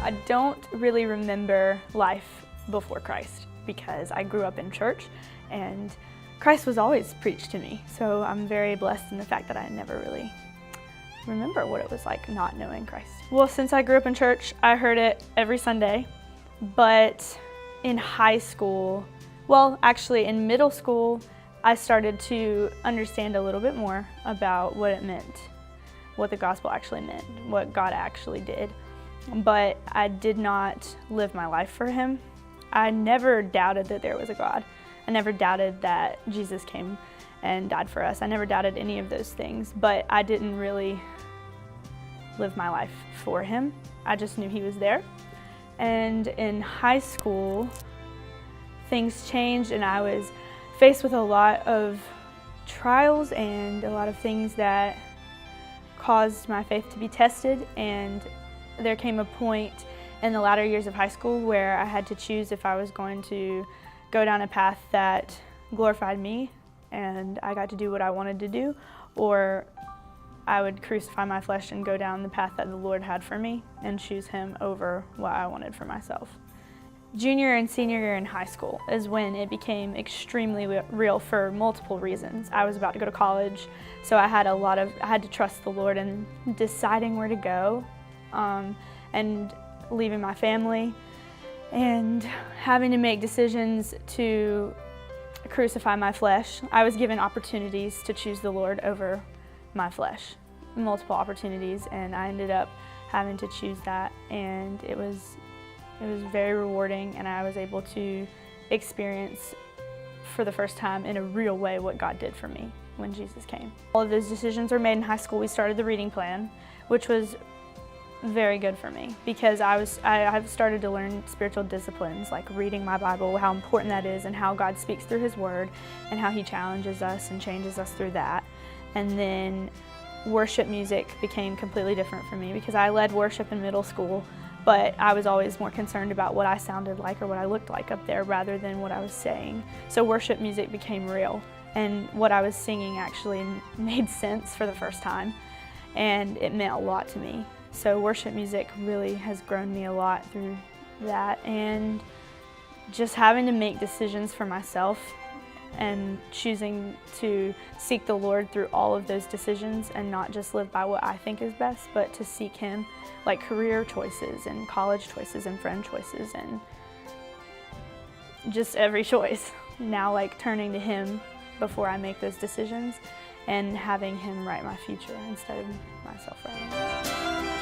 I don't really remember life before Christ because I grew up in church and Christ was always preached to me. So I'm very blessed in the fact that I never really remember what it was like not knowing Christ. Well, since I grew up in church, I heard it every Sunday, but in high school, well, actually in middle school, I started to understand a little bit more about what it meant, what the gospel actually meant, what God actually did. But I did not live my life for Him. I never doubted that there was a God. I never doubted that Jesus came and died for us. I never doubted any of those things, but I didn't really live my life for Him. I just knew He was there. And in high school, things changed and I was faced with a lot of trials and a lot of things that caused my faith to be tested. And there came a point in the latter years of high school where I had to choose if I was going to go down a path that glorified me and I got to do what I wanted to do, or I would crucify my flesh and go down the path that the Lord had for me and choose Him over what I wanted for myself. Junior and senior year in high school is when it became extremely real for multiple reasons. I was about to go to college, so I had to trust the Lord in deciding where to go, and leaving my family and having to make decisions to crucify my flesh. I was given opportunities to choose the Lord over my flesh, multiple opportunities, and I ended up having to choose that, and it was very rewarding, and I was able to experience for the first time in a real way what God did for me when Jesus came. All of those decisions were made in high school. We started the reading plan, which was very good for me because I've started to learn spiritual disciplines like reading my Bible, how important that is, and how God speaks through His Word and how He challenges us and changes us through that. And then worship music became completely different for me because I led worship in middle school, but I was always more concerned about what I sounded like or what I looked like up there rather than what I was saying. So worship music became real, and what I was singing actually made sense for the first time, and it meant a lot to me. So worship music really has grown me a lot through that, and just having to make decisions for myself and choosing to seek the Lord through all of those decisions and not just live by what I think is best, but to seek Him, like career choices and college choices and friend choices and just every choice. Now like turning to Him before I make those decisions and having Him write my future instead of myself writing it.